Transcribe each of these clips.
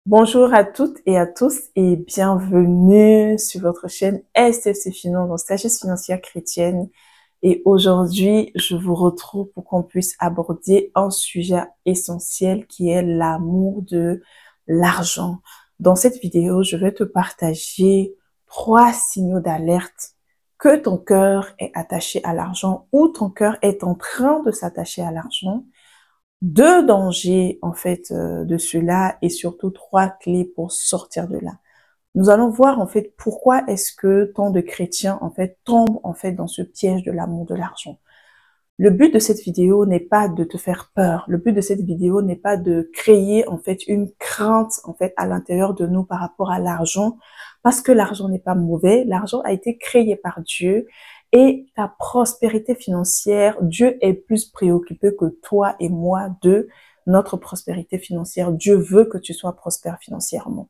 Bonjour à toutes et à tous et bienvenue sur votre chaîne SFC Finance, donc Sagesse financière chrétienne. Et aujourd'hui, je vous retrouve pour qu'on puisse aborder un sujet essentiel qui est l'amour de l'argent. Dans cette vidéo, je vais te partager 3 signaux d'alerte que ton cœur est attaché à l'argent ou ton cœur est en train de s'attacher à l'argent. 2 dangers en fait de cela et surtout 3 clés pour sortir de là. Nous allons voir en fait pourquoi est-ce que tant de chrétiens en fait tombent en fait dans ce piège de l'amour de l'argent. Le but de cette vidéo n'est pas de te faire peur. Le but de cette vidéo n'est pas de créer en fait une crainte en fait à l'intérieur de nous par rapport à l'argent, parce que l'argent n'est pas mauvais. L'argent a été créé par Dieu et ta prospérité financière, Dieu est plus préoccupé que toi et moi de notre prospérité financière. Dieu veut que tu sois prospère financièrement.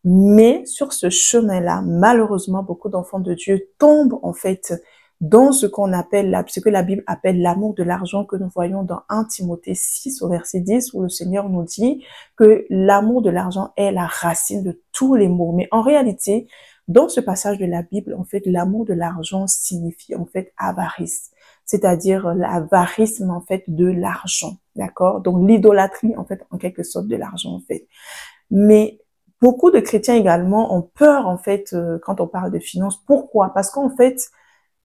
Mais sur ce chemin-là, malheureusement, beaucoup d'enfants de Dieu tombent en fait dans ce qu'on appelle, ce que la Bible appelle l'amour de l'argent, que nous voyons dans 1 Timothée 6 au verset 10, où le Seigneur nous dit que l'amour de l'argent est la racine de tous les maux. Mais en réalité, dans ce passage de la Bible, en fait, l'amour de l'argent signifie en fait avarice, c'est-à-dire l'avarisme en fait de l'argent, d'accord? Donc l'idolâtrie en fait, en quelque sorte, de l'argent en fait. Mais beaucoup de chrétiens également ont peur en fait quand on parle de finances. Pourquoi? Parce qu'en fait,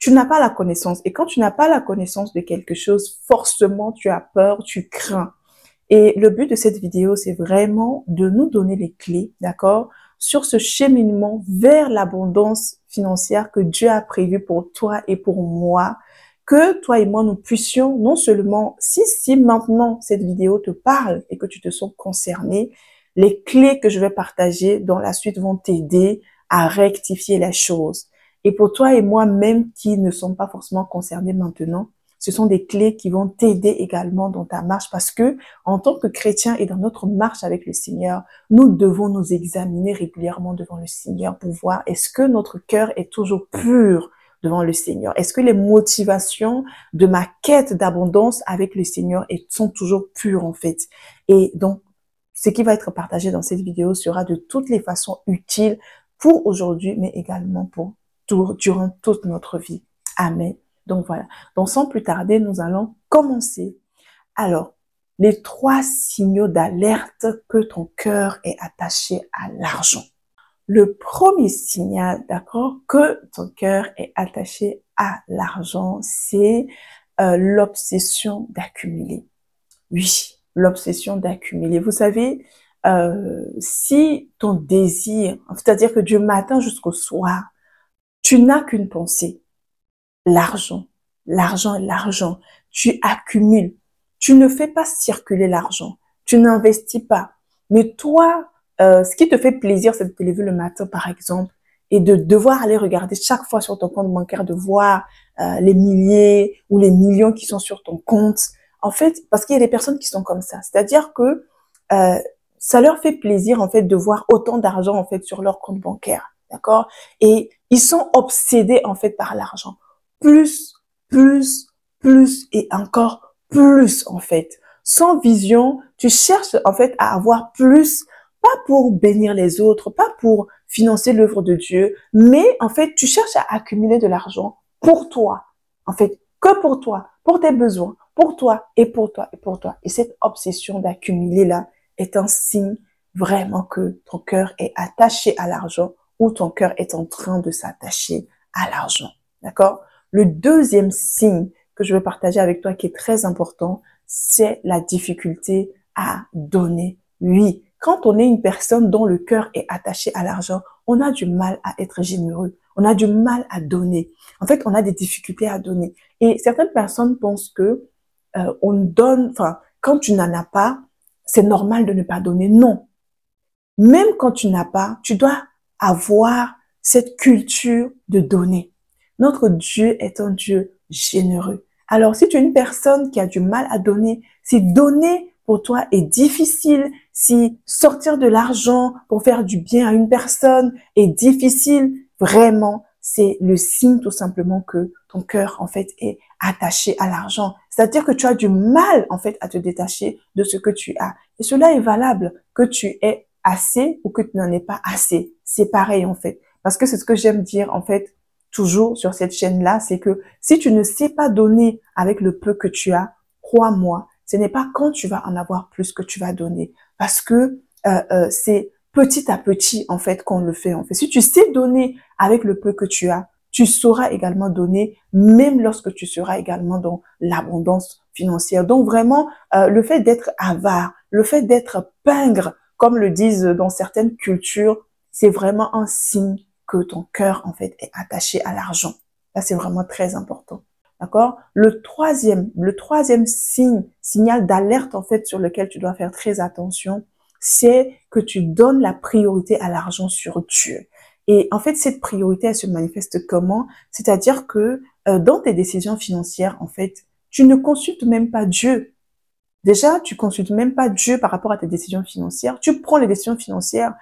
tu n'as pas la connaissance. Et quand tu n'as pas la connaissance de quelque chose, forcément, tu as peur, tu crains. Et le but de cette vidéo, c'est vraiment de nous donner les clés, d'accord, sur ce cheminement vers l'abondance financière que Dieu a prévu pour toi et pour moi, que toi et moi, nous puissions non seulement, si maintenant cette vidéo te parle et que tu te sens concerné, les clés que je vais partager dans la suite vont t'aider à rectifier les choses. Et pour toi et moi, même qui ne sommes pas forcément concernés maintenant, ce sont des clés qui vont t'aider également dans ta marche parce que, en tant que chrétien et dans notre marche avec le Seigneur, nous devons nous examiner régulièrement devant le Seigneur pour voir est-ce que notre cœur est toujours pur devant le Seigneur. Est-ce que les motivations de ma quête d'abondance avec le Seigneur sont toujours pures en fait. Et donc, ce qui va être partagé dans cette vidéo sera de toutes les façons utiles pour aujourd'hui, mais également pour durant toute notre vie. Amen. Donc voilà. Donc sans plus tarder, nous allons commencer. Alors, les 3 signaux d'alerte que ton cœur est attaché à l'argent. Le premier signal, d'accord, que ton cœur est attaché à l'argent, c'est l'obsession d'accumuler. Oui, l'obsession d'accumuler. Vous savez, si ton désir, c'est-à-dire que du matin jusqu'au soir, tu n'as qu'une pensée, l'argent, l'argent, l'argent. Tu accumules. Tu ne fais pas circuler l'argent. Tu n'investis pas. Mais toi, ce qui te fait plaisir, c'est de te lever le matin, par exemple, et de devoir aller regarder chaque fois sur ton compte bancaire, de voir les milliers ou les millions qui sont sur ton compte. En fait, parce qu'il y a des personnes qui sont comme ça. C'est-à-dire que euh, ça leur fait plaisir, en fait, de voir autant d'argent, en fait, sur leur compte bancaire. D'accord? Et ils sont obsédés, en fait, par l'argent. Plus, plus, plus et encore plus, en fait. Sans vision, tu cherches, en fait, à avoir plus, pas pour bénir les autres, pas pour financer l'œuvre de Dieu, mais, en fait, tu cherches à accumuler de l'argent pour toi. En fait, que pour tes besoins, pour toi et pour toi et pour toi. Et cette obsession d'accumuler là est un signe vraiment que ton cœur est attaché à l'argent ou ton cœur est en train de s'attacher à l'argent. D'accord? Le deuxième signe que je veux partager avec toi qui est très important, c'est la difficulté à donner. Oui, quand on est une personne dont le cœur est attaché à l'argent, on a du mal à être généreux. On a du mal à donner. En fait, on a des difficultés à donner. Et certaines personnes pensent que on donne, enfin, quand tu n'en as pas, c'est normal de ne pas donner. Non. Même quand tu n'as pas, tu dois avoir cette culture de donner. Notre Dieu est un Dieu généreux. Alors, si tu es une personne qui a du mal à donner, si donner pour toi est difficile, si sortir de l'argent pour faire du bien à une personne est difficile, vraiment, c'est le signe tout simplement que ton cœur, en fait, est attaché à l'argent. C'est-à-dire que tu as du mal, en fait, à te détacher de ce que tu as. Et cela est valable, que tu aies assez ou que tu n'en aies pas assez. C'est pareil, en fait. Parce que c'est ce que j'aime dire, en fait, toujours sur cette chaîne-là, c'est que si tu ne sais pas donner avec le peu que tu as, crois-moi, ce n'est pas quand tu vas en avoir plus que tu vas donner. Parce que c'est petit à petit, en fait, qu'on le fait. En fait, si tu sais donner avec le peu que tu as, tu sauras également donner, même lorsque tu seras également dans l'abondance financière. Donc vraiment, le fait d'être avare, le fait d'être pingre, comme le disent dans certaines cultures, c'est vraiment un signe que ton cœur, en fait, est attaché à l'argent. Ça, c'est vraiment très important. D'accord? Le troisième signal d'alerte, en fait, sur lequel tu dois faire très attention, c'est que tu donnes la priorité à l'argent sur Dieu. Et en fait, cette priorité, elle se manifeste comment? C'est-à-dire que dans tes décisions financières, en fait, tu ne consultes même pas Dieu. Déjà, tu consultes même pas Dieu par rapport à tes décisions financières. Tu prends les décisions financières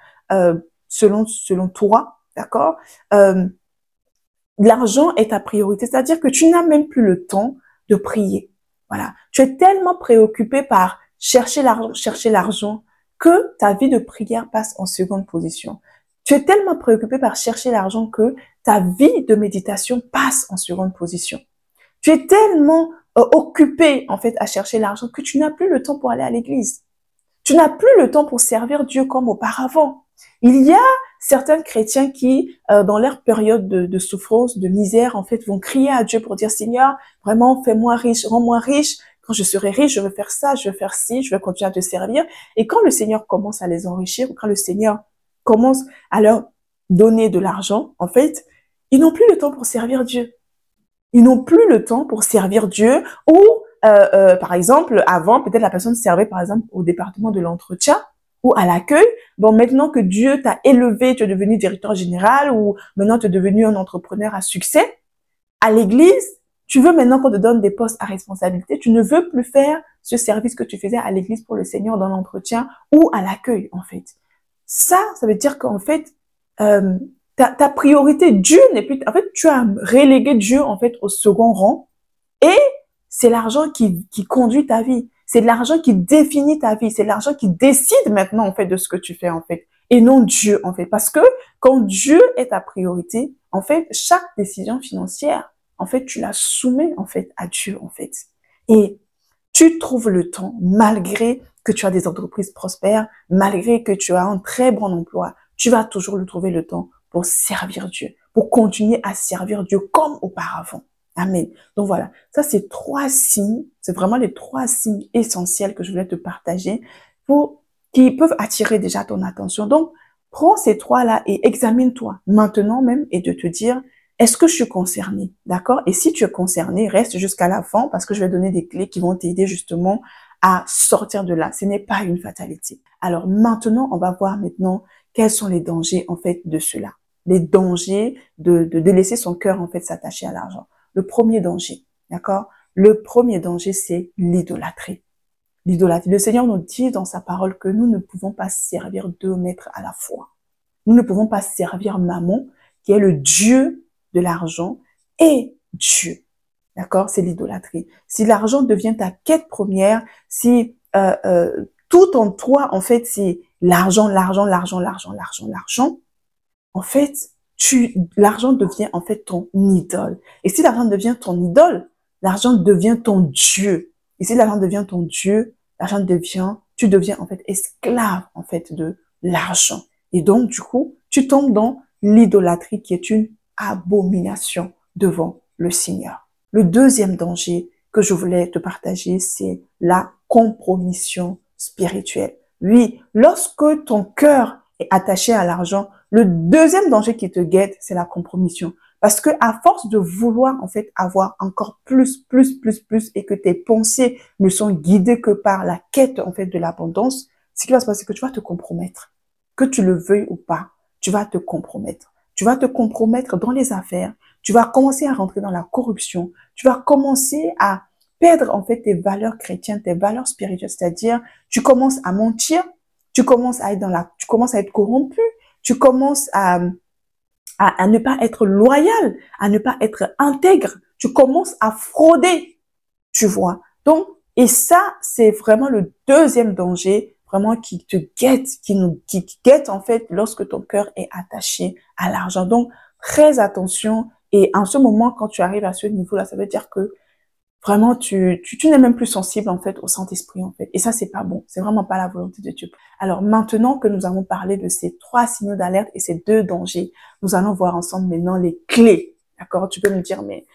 selon toi, d'accord? L'argent est ta priorité, c'est-à-dire que tu n'as même plus le temps de prier. Voilà, tu es tellement préoccupé par chercher l'argent que ta vie de prière passe en seconde position. Tu es tellement préoccupé par chercher l'argent que ta vie de méditation passe en seconde position. Tu es tellement occupé en fait à chercher l'argent que tu n'as plus le temps pour aller à l'église. Tu n'as plus le temps pour servir Dieu comme auparavant. Il y a certains chrétiens qui, dans leur période de souffrance, de misère, en fait, vont crier à Dieu pour dire, Seigneur, vraiment, fais-moi riche, rends-moi riche. Quand je serai riche, je veux faire ça, je veux faire ci, je veux continuer à te servir. Et quand le Seigneur commence à les enrichir, ou quand le Seigneur commence à leur donner de l'argent, en fait, ils n'ont plus le temps pour servir Dieu. Ils n'ont plus le temps pour servir Dieu ou, par exemple, avant, peut-être la personne servait, par exemple, au département de l'entretien ou à l'accueil. Bon, maintenant que Dieu t'a élevé, tu es devenu directeur général ou maintenant tu es devenu un entrepreneur à succès, à l'église, tu veux maintenant qu'on te donne des postes à responsabilité. Tu ne veux plus faire ce service que tu faisais à l'église pour le Seigneur dans l'entretien ou à l'accueil, en fait. Ça veut dire qu'en fait, euh, ta priorité, Dieu n'est plus, en fait, tu as relégué Dieu, en fait, au second rang et c'est l'argent qui conduit ta vie. C'est l'argent qui définit ta vie. C'est l'argent qui décide maintenant, en fait, de ce que tu fais, en fait. Et non Dieu, en fait. Parce que quand Dieu est ta priorité, en fait, chaque décision financière, en fait, tu la soumets, en fait, à Dieu, en fait. Et tu trouves le temps, malgré que tu as des entreprises prospères, malgré que tu as un très bon emploi, tu vas toujours le trouver le temps pour servir Dieu, pour continuer à servir Dieu comme auparavant. Amen. Donc voilà, ça c'est 3 signes, c'est vraiment les 3 signes essentiels que je voulais te partager qui peuvent attirer déjà ton attention. Donc, prends ces 3-là et examine-toi maintenant même et de te dire, est-ce que je suis concernée? D'accord? Et si tu es concerné, reste jusqu'à la fin parce que je vais donner des clés qui vont t'aider justement à sortir de là. Ce n'est pas une fatalité. Alors maintenant, on va voir maintenant quels sont les dangers en fait de cela. Les dangers de laisser son cœur en fait s'attacher à l'argent. Le premier danger, d'accord? Le premier danger, c'est l'idolâtrie. L'idolâtrie. Le Seigneur nous dit dans sa parole que nous ne pouvons pas servir 2 maîtres à la fois. Nous ne pouvons pas servir Mammon, qui est le Dieu de l'argent, et Dieu. D'accord? C'est l'idolâtrie. Si l'argent devient ta quête première, si tout en toi, en fait, c'est l'argent, en fait, l'argent devient en fait ton idole. Et si l'argent devient ton idole, l'argent devient ton Dieu. Et si l'argent devient ton Dieu, tu deviens en fait esclave en fait de l'argent. Et donc, du coup, tu tombes dans l'idolâtrie qui est une abomination devant le Seigneur. Le deuxième danger que je voulais te partager, c'est la compromission spirituelle. Oui, lorsque ton cœur est attaché à l'argent, le deuxième danger qui te guette, c'est la compromission. Parce que à force de vouloir en fait avoir encore plus, et que tes pensées ne sont guidées que par la quête en fait de l'abondance, ce qui va se passer, c'est que tu vas te compromettre. Que tu le veuilles ou pas, tu vas te compromettre. Tu vas te compromettre dans les affaires. Tu vas commencer à rentrer dans la corruption. Tu vas commencer à perdre en fait tes valeurs chrétiennes, tes valeurs spirituelles. C'est-à-dire, tu commences à mentir, tu commences à être corrompu, tu commences à ne pas être loyal, à ne pas être intègre. Tu commences à frauder, tu vois. Donc, et ça, c'est vraiment le deuxième danger, vraiment qui te guette, qui guette en fait lorsque ton cœur est attaché à l'argent. Donc, très attention. Et en ce moment, quand tu arrives à ce niveau-là, ça veut dire que vraiment, tu n'es même plus sensible, en fait, au Saint-Esprit, en fait. Et ça, c'est pas bon. C'est vraiment pas la volonté de Dieu. Alors, maintenant que nous avons parlé de ces 3 signaux d'alerte et ces 2 dangers, nous allons voir ensemble maintenant les clés. D'accord? Tu peux me dire, mais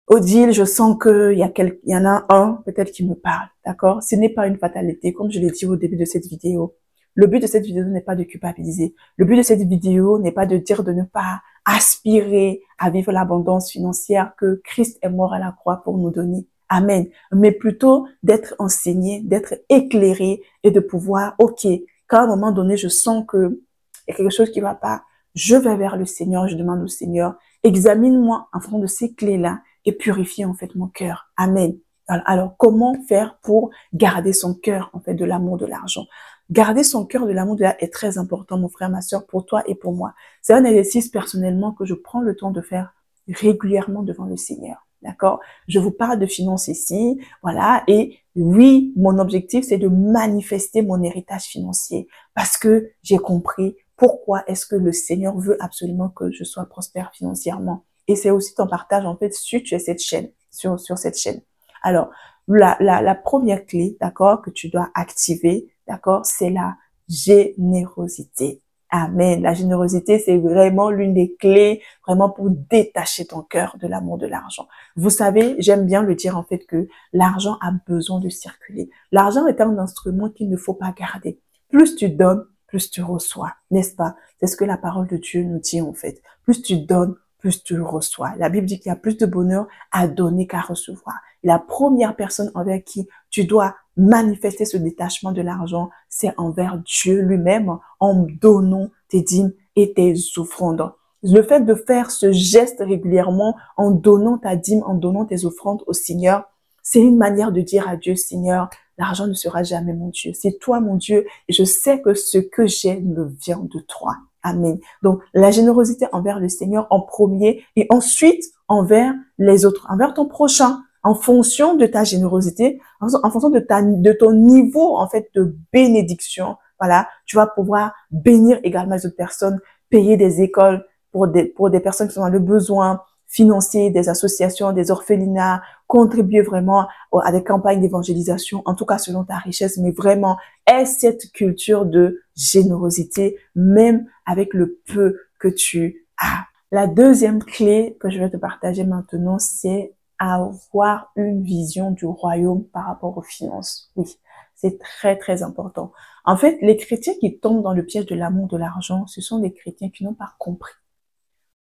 Odile, je sens qu'il y en a un, peut-être qui me parle. D'accord? Ce n'est pas une fatalité, comme je l'ai dit au début de cette vidéo. Le but de cette vidéo n'est pas de culpabiliser. Le but de cette vidéo n'est pas de dire de ne pas aspirer à vivre l'abondance financière que Christ est mort à la croix pour nous donner. Amen. Mais plutôt d'être enseigné, d'être éclairé et de pouvoir, ok, quand à un moment donné, je sens que il y a quelque chose qui ne va pas, je vais vers le Seigneur, je demande au Seigneur, examine-moi en fonction de ces clés-là et purifie en fait mon cœur. Amen. Alors, comment faire pour garder son cœur en fait de l'amour de l'argent? Garder son cœur de l'amour de l'argent est très important, mon frère, ma soeur, pour toi et pour moi. C'est un exercice personnellement que je prends le temps de faire régulièrement devant le Seigneur. D'accord? Je vous parle de finances ici, voilà. Et oui, mon objectif, c'est de manifester mon héritage financier parce que j'ai compris pourquoi est-ce que le Seigneur veut absolument que je sois prospère financièrement. Et c'est aussi ton partage, en fait, sur cette chaîne, sur cette chaîne. Alors, la première clé, d'accord, que tu dois activer, d'accord, c'est la générosité. Amen. La générosité, c'est vraiment l'une des clés, vraiment pour détacher ton cœur de l'amour de l'argent. Vous savez, j'aime bien le dire, en fait, que l'argent a besoin de circuler. L'argent est un instrument qu'il ne faut pas garder. Plus tu donnes, plus tu reçois, n'est-ce pas? C'est ce que la parole de Dieu nous dit, en fait. Plus tu donnes, plus tu reçois. La Bible dit qu'il y a plus de bonheur à donner qu'à recevoir. La première personne envers qui tu dois manifester ce détachement de l'argent, c'est envers Dieu lui-même en donnant tes dîmes et tes offrandes. Le fait de faire ce geste régulièrement en donnant ta dîme, en donnant tes offrandes au Seigneur, c'est une manière de dire à Dieu, Seigneur, l'argent ne sera jamais mon Dieu. C'est toi mon Dieu et je sais que ce que j'ai me vient de toi. Amen. Donc, la générosité envers le Seigneur en premier et ensuite envers les autres, envers ton prochain, en fonction de ta générosité, en fonction de ton niveau, en fait, de bénédiction. Voilà, tu vas pouvoir bénir également les autres personnes, payer des écoles pour des personnes qui sont dans le besoin, financer des associations, des orphelinats, contribuer vraiment à des campagnes d'évangélisation, en tout cas selon ta richesse, mais vraiment, aie cette culture de générosité, même avec le peu que tu as. La deuxième clé que je vais te partager maintenant, c'est avoir une vision du royaume par rapport aux finances. Oui, c'est très, très important. En fait, les chrétiens qui tombent dans le piège de l'amour de l'argent, ce sont des chrétiens qui n'ont pas compris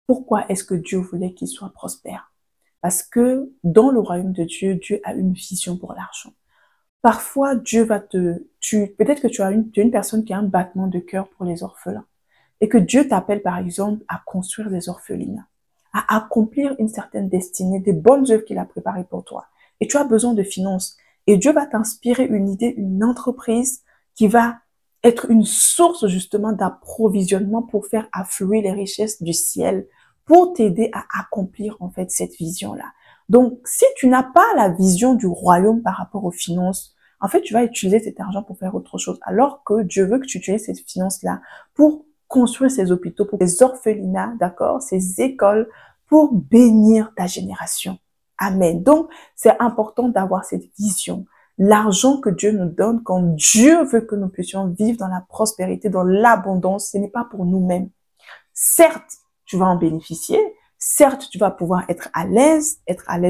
pourquoi est-ce que Dieu voulait qu'ils soient prospères. Parce que dans le royaume de Dieu, Dieu a une vision pour l'argent. Parfois, Dieu va peut-être que tu es une personne qui a un battement de cœur pour les orphelins et que Dieu t'appelle par exemple à construire des orphelinats, à accomplir une certaine destinée, des bonnes œuvres qu'il a préparées pour toi. Et tu as besoin de finances. Et Dieu va t'inspirer une idée, une entreprise qui va être une source justement d'approvisionnement pour faire affluer les richesses du ciel, pour t'aider à accomplir en fait cette vision-là. Donc, si tu n'as pas la vision du royaume par rapport aux finances, en fait, tu vas utiliser cet argent pour faire autre chose, alors que Dieu veut que tu utilises cette finance-là pour construire ces hôpitaux, pour ces orphelinats, d'accord, ces écoles, pour bénir ta génération. Amen. Donc, c'est important d'avoir cette vision. L'argent que Dieu nous donne, quand Dieu veut que nous puissions vivre dans la prospérité, dans l'abondance, ce n'est pas pour nous-mêmes. Certes, tu vas en bénéficier. Certes, tu vas pouvoir être à l'aise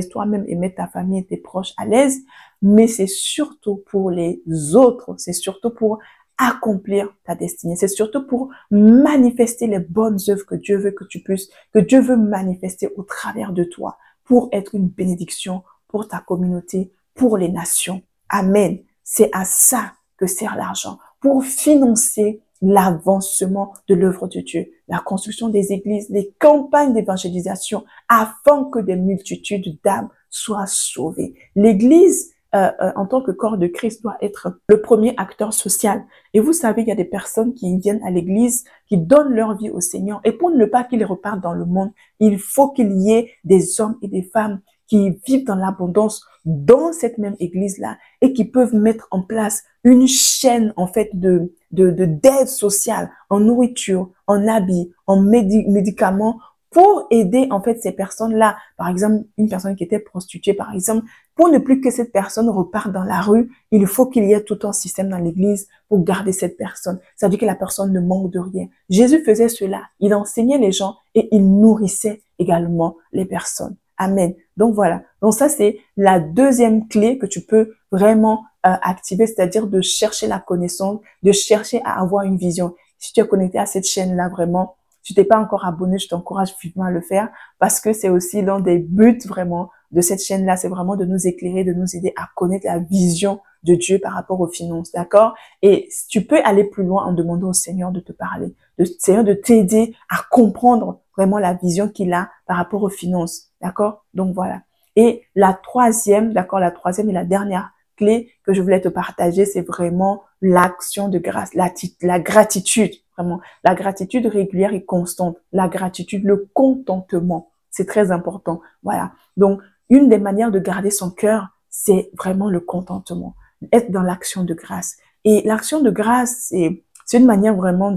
toi-même et mettre ta famille et tes proches à l'aise, mais c'est surtout pour les autres, c'est surtout pour accomplir ta destinée, c'est surtout pour manifester les bonnes œuvres que Dieu veut que tu puisses, que Dieu veut manifester au travers de toi, pour être une bénédiction pour ta communauté, pour les nations. Amen. C'est à ça que sert l'argent, pour financer l'avancement de l'œuvre de Dieu, la construction des églises, les campagnes d'évangélisation, afin que des multitudes d'âmes soient sauvées. L'Église, en tant que corps de Christ, doit être le premier acteur social. Et vous savez, il y a des personnes qui viennent à l'Église, qui donnent leur vie au Seigneur. Et pour ne pas qu'ils repartent dans le monde, il faut qu'il y ait des hommes et des femmes qui vivent dans l'abondance dans cette même église-là et qui peuvent mettre en place une chaîne, en fait, d'aide sociale en nourriture, en habits, en médicaments pour aider, en fait, ces personnes-là. Par exemple, une personne qui était prostituée, par exemple, pour ne plus que cette personne reparte dans la rue, il faut qu'il y ait tout un système dans l'église pour garder cette personne. Ça veut dire que la personne ne manque de rien. Jésus faisait cela. Il enseignait les gens et il nourrissait également les personnes. Amen. Donc voilà. Donc ça, c'est la deuxième clé que tu peux vraiment activer, c'est-à-dire de chercher la connaissance, de chercher à avoir une vision. Si tu es connecté à cette chaîne-là, vraiment, si tu t'es pas encore abonné, je t'encourage vivement à le faire parce que c'est aussi l'un des buts vraiment de cette chaîne-là. C'est vraiment de nous éclairer, de nous aider à connaître la vision de Dieu par rapport aux finances, d'accord? Et tu peux aller plus loin en demandant au Seigneur de te parler, au Seigneur de t'aider à comprendre vraiment la vision qu'il a par rapport aux finances, d'accord? Donc voilà. Et la troisième, d'accord, la troisième et la dernière clé que je voulais te partager, c'est vraiment l'action de grâce, la gratitude, vraiment. La gratitude régulière et constante. La gratitude, le contentement. C'est très important. Voilà. Donc, une des manières de garder son cœur, c'est vraiment le contentement. Être dans l'action de grâce. Et l'action de grâce, c'est une manière vraiment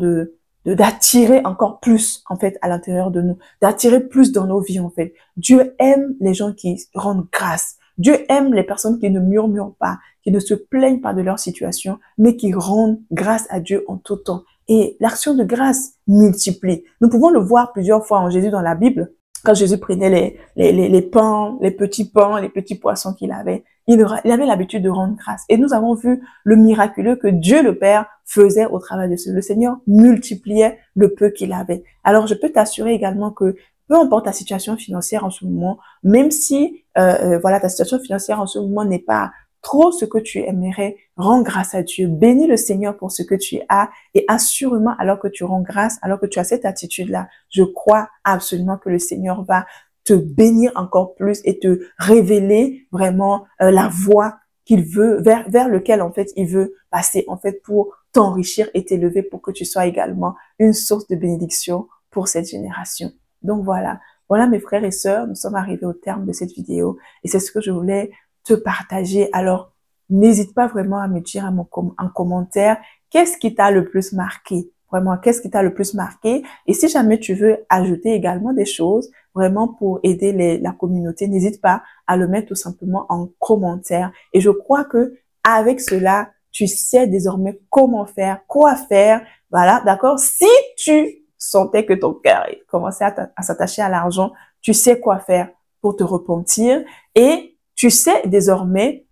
d'attirer encore plus, en fait, à l'intérieur de nous. D'attirer plus dans nos vies, en fait. Dieu aime les gens qui rendent grâce. Dieu aime les personnes qui ne murmurent pas, qui ne se plaignent pas de leur situation, mais qui rendent grâce à Dieu en tout temps. Et l'action de grâce multiplie. Nous pouvons le voir plusieurs fois en Jésus dans la Bible. Quand Jésus prenait les pains, les petits pains, les petits poissons qu'il avait, il avait l'habitude de rendre grâce. Et nous avons vu le miraculeux que Dieu le Père faisait au travers de ce. Le Seigneur multipliait le peu qu'il avait. Alors, je peux t'assurer également que peu importe ta situation financière en ce moment, même si voilà, ta situation financière en ce moment n'est pas trop ce que tu aimerais, rends grâce à Dieu. Bénis le Seigneur pour ce que tu as et assurément, alors que tu rends grâce, alors que tu as cette attitude-là, je crois absolument que le Seigneur va te bénir encore plus et te révéler vraiment la voie qu'il veut, vers lequel en fait il veut passer en fait pour t'enrichir et t'élever pour que tu sois également une source de bénédiction pour cette génération. Donc voilà, voilà mes frères et sœurs, nous sommes arrivés au terme de cette vidéo et c'est ce que je voulais te partager. Alors, n'hésite pas vraiment à me dire en commentaire qu'est-ce qui t'a le plus marqué. Vraiment, qu'est-ce qui t'a le plus marqué? Et si jamais tu veux ajouter également des choses vraiment pour aider la communauté, n'hésite pas à le mettre tout simplement en commentaire. Et je crois que avec cela, tu sais désormais comment faire, quoi faire. Voilà, d'accord? Si tu sentais que ton cœur commençait à s'attacher à l'argent, tu sais quoi faire pour te repentir et tu sais désormais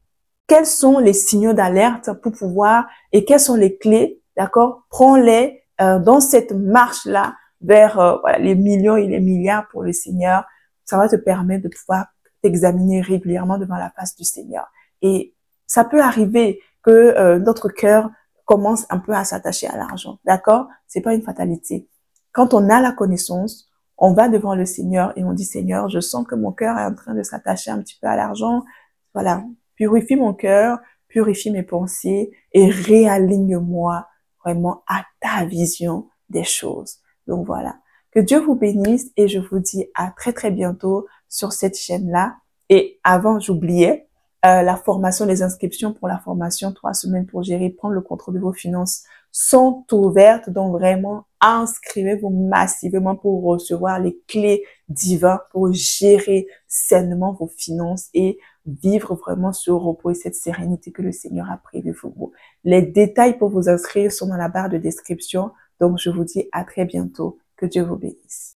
quels sont les signaux d'alerte pour pouvoir et quelles sont les clés, d'accord? Prends-les dans cette marche-là vers voilà, les millions et les milliards pour le Seigneur. Ça va te permettre de pouvoir t'examiner régulièrement devant la face du Seigneur. Et ça peut arriver que notre cœur commence un peu à s'attacher à l'argent, d'accord? C'est pas une fatalité. Quand on a la connaissance, on va devant le Seigneur et on dit, Seigneur, je sens que mon cœur est en train de s'attacher un petit peu à l'argent. Voilà, purifie mon cœur, purifie mes pensées et réaligne-moi vraiment à ta vision des choses. Donc voilà, que Dieu vous bénisse et je vous dis à très très bientôt sur cette chaîne-là. Et avant, j'oubliais, la formation, les inscriptions pour la formation 3 semaines pour gérer, prendre le contrôle de vos finances sont ouvertes. Donc vraiment, inscrivez-vous massivement pour recevoir les clés divines pour gérer sainement vos finances et vivre vraiment ce repos et cette sérénité que le Seigneur a prévu pour vous. Les détails pour vous inscrire sont dans la barre de description. Donc, je vous dis à très bientôt. Que Dieu vous bénisse.